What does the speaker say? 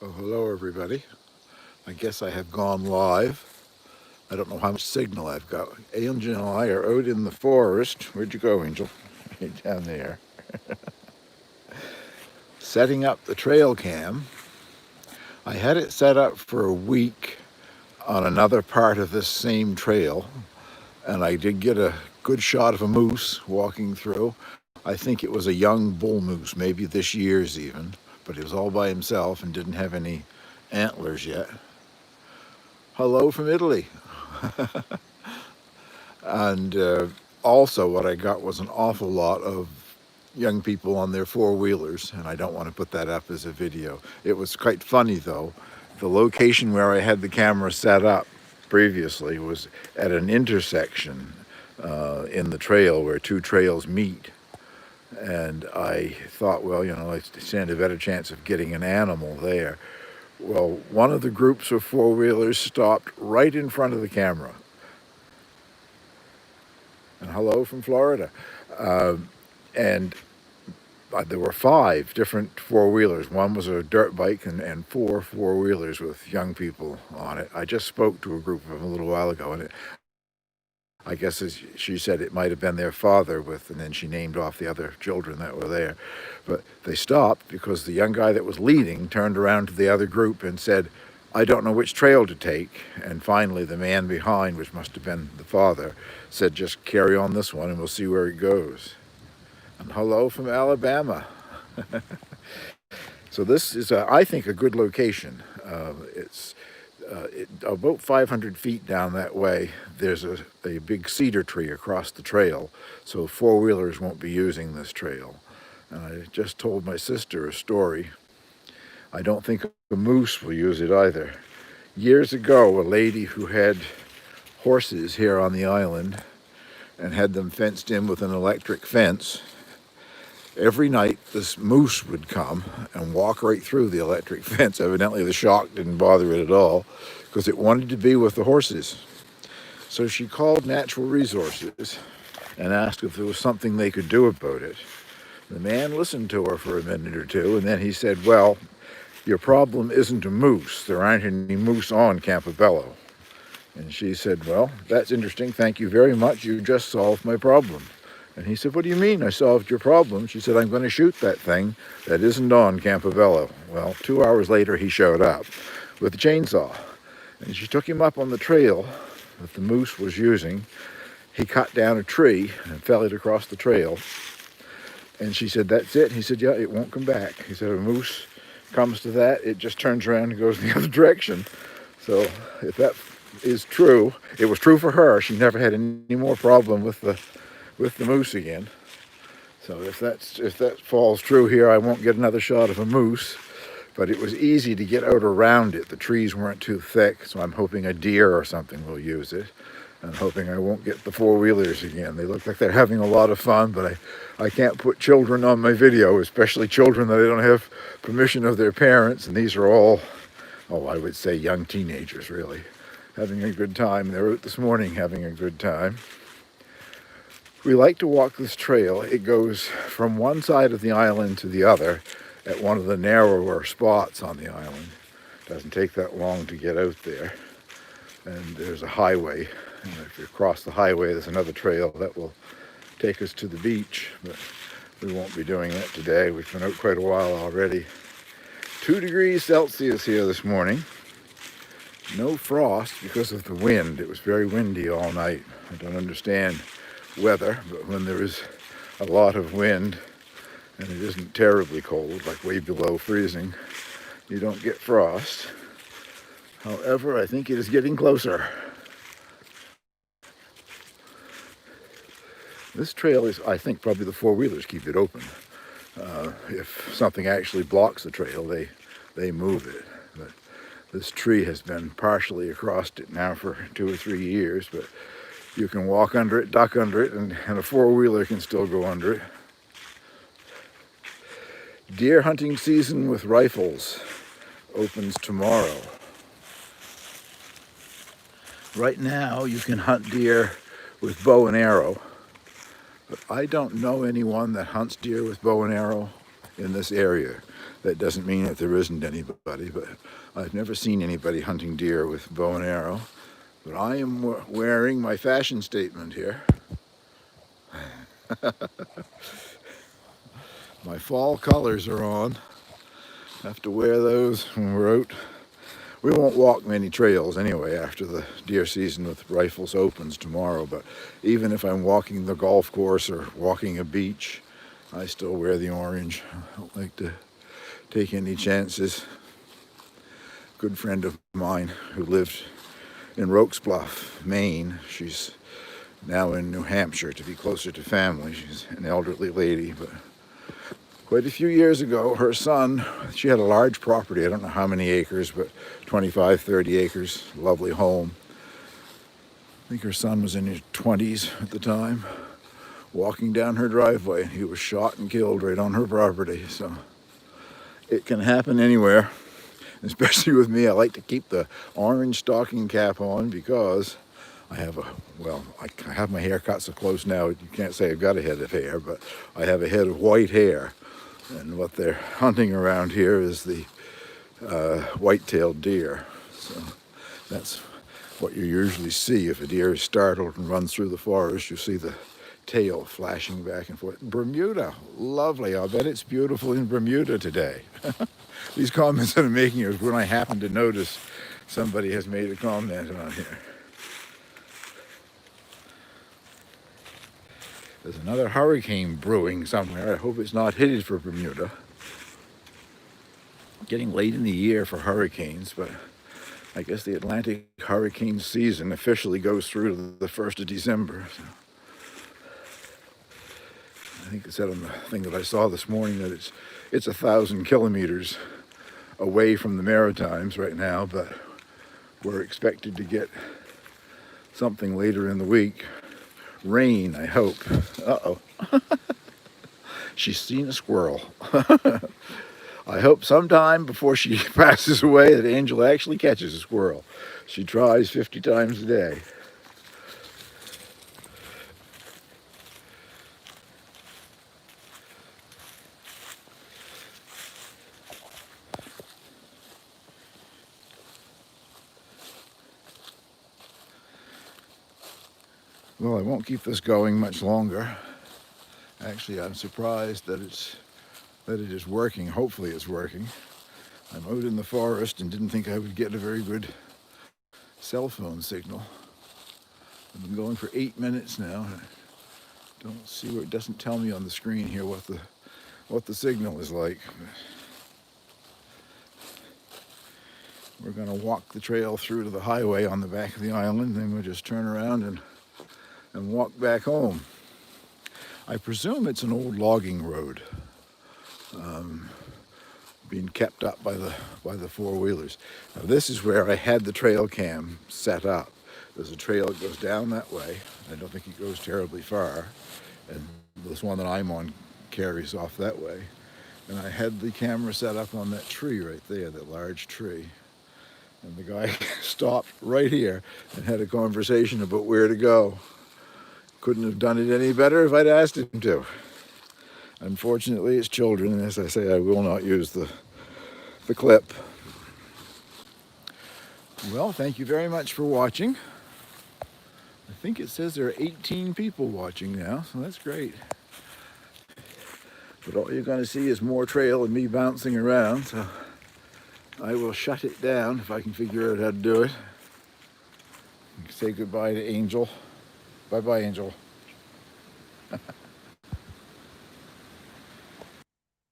Oh, hello everybody. I guess I have gone live. I don't know how much signal I've got. Angel and I are out in the forest. Where'd you go, Angel? Right down there. Setting up the trail cam. I had it set up for a week on another part of this same trail, and I did get a good shot of a moose walking through. I think it was a young bull moose, maybe this year's even, but he was all by himself and didn't have any antlers yet. Hello from Italy. And also what I got was an awful lot of young people on their four-wheelers, and I don't want to put that up as a video. It was quite funny though. The location where I had the camera set up previously was at an intersection in the trail where two trails meet. And I thought, well, I stand a better chance of getting an animal there. Well, one of the groups of four-wheelers stopped right in front of the camera. And hello from Florida. And there were 5 different four-wheelers. One was a dirt bike and 4 four-wheelers with young people on it. I just spoke to a group of them a little while ago, and I guess as she said it might have been their father and then she named off the other children that were there. But they stopped because the young guy that was leading turned around to the other group and said, I don't know which trail to take. And finally the man behind, which must have been the father, said, just carry on this one and we'll see where it goes. And hello from Alabama. So this is, I think, a good location. It's about 500 feet down that way. There's a big cedar tree across the trail, so four-wheelers won't be using this trail. And I just told my sister a story. I don't think a moose will use it either. Years ago, a lady who had horses here on the island and had them fenced in with an electric fence, every night this moose would come and walk right through the electric fence. Evidently the shock didn't bother it at all because it wanted to be with the horses. So she called Natural Resources and asked if there was something they could do about it. The man listened to her for a minute or two, and then he said, well, your problem isn't a moose. There aren't any moose on Campobello. And she said, well, that's interesting. Thank you very much. You just solved my problem. And he said, what do you mean I solved your problem? She said, I'm going to shoot that thing that isn't on Campobello. Well, 2 hours later, he showed up with a chainsaw. And she took him up on the trail that the moose was using. He cut down a tree and fell it across the trail. And she said, that's it? He said, yeah, it won't come back. He said, if a moose comes to that, it just turns around and goes the other direction. So if that is true, it was true for her. She never had any more problem with the moose again. So if that falls true here, I won't get another shot of a moose. But it was easy to get out around it. The trees weren't too thick, so I'm hoping a deer or something will use it. I'm hoping I won't get the four-wheelers again. They look like they're having a lot of fun, but I can't put children on my video, especially children that I don't have permission of their parents. And these are all, I would say young teenagers, really, having a good time. They were out this morning having a good time. We like to walk this trail. It goes from one side of the island to the other at one of the narrower spots on the island. It doesn't take that long to get out there. And there's a highway. And if you cross the highway, there's another trail that will take us to the beach. But we won't be doing that today. We've been out quite a while already. 2 degrees Celsius here this morning. No frost because of the wind. It was very windy all night. I don't understand weather, but when there is a lot of wind and it isn't terribly cold, like way below freezing, you don't get frost. However, I think it is getting closer. This trail is, I think, probably the four-wheelers keep it open. If something actually blocks the trail, they move it. But this tree has been partially across it now for 2 or 3 years, but you can walk under it, duck under it, and a four-wheeler can still go under it. Deer hunting season with rifles opens tomorrow. Right now, you can hunt deer with bow and arrow, but I don't know anyone that hunts deer with bow and arrow. in this area. That doesn't mean that there isn't anybody, but I've never seen anybody hunting deer with bow and arrow. But I am wearing my fashion statement here. My fall colors are on. Have to wear those when we're out. We won't walk many trails anyway after the deer season with rifles opens tomorrow, but even if I'm walking the golf course or walking a beach, I still wear the orange. I don't like to take any chances. A good friend of mine who lived in Roke's Bluff, Maine, she's now in New Hampshire to be closer to family. She's an elderly lady, but quite a few years ago, her son, she had a large property, I don't know how many acres, but 25, 30 acres, lovely home. I think her son was in his 20s at the time, walking down her driveway. He was shot and killed right on her property, so it can happen anywhere. Especially with me, I like to keep the orange stocking cap on because I have I have my hair cut so close now, you can't say I've got a head of hair, but I have a head of white hair. And what they're hunting around here is the white-tailed deer. So that's what you usually see. If a deer is startled and runs through the forest, you see the tail flashing back and forth. Bermuda, lovely. I'll bet it's beautiful in Bermuda today. These comments that I'm making is when I happen to notice somebody has made a comment on here. There's another hurricane brewing somewhere. I hope it's not headed for Bermuda. Getting late in the year for hurricanes, but I guess the Atlantic hurricane season officially goes through to the 1st of December. So I think it said on the thing that I saw this morning that it's 1,000 kilometers away from the Maritimes right now, but we're expected to get something later in the week. Rain, I hope. Uh-oh. She's seen a squirrel. I hope sometime before she passes away that Angel actually catches a squirrel. She tries 50 times a day. Well, I won't keep this going much longer. Actually, I'm surprised that it is working. Hopefully it's working. I'm out in the forest and didn't think I would get a very good cell phone signal. I've been going for 8 minutes now. I don't see where it doesn't tell me on the screen here what the signal is like. We're going to walk the trail through to the highway on the back of the island, then we'll just turn around and walk back home. I presume it's an old logging road, being kept up by the four-wheelers. Now this is where I had the trail cam set up. There's a trail that goes down that way. I don't think it goes terribly far, and this one that I'm on carries off that way. And I had the camera set up on that tree right there, that large tree. And the guy stopped right here and had a conversation about where to go. Couldn't have done it any better if I'd asked him to. Unfortunately, it's children, and as I say, I will not use the clip. Well, thank you very much for watching. I think it says there are 18 people watching now, so that's great. But all you're going to see is more trail and me bouncing around, so I will shut it down if I can figure out how to do it. Say goodbye to Angel. Bye-bye, Angel.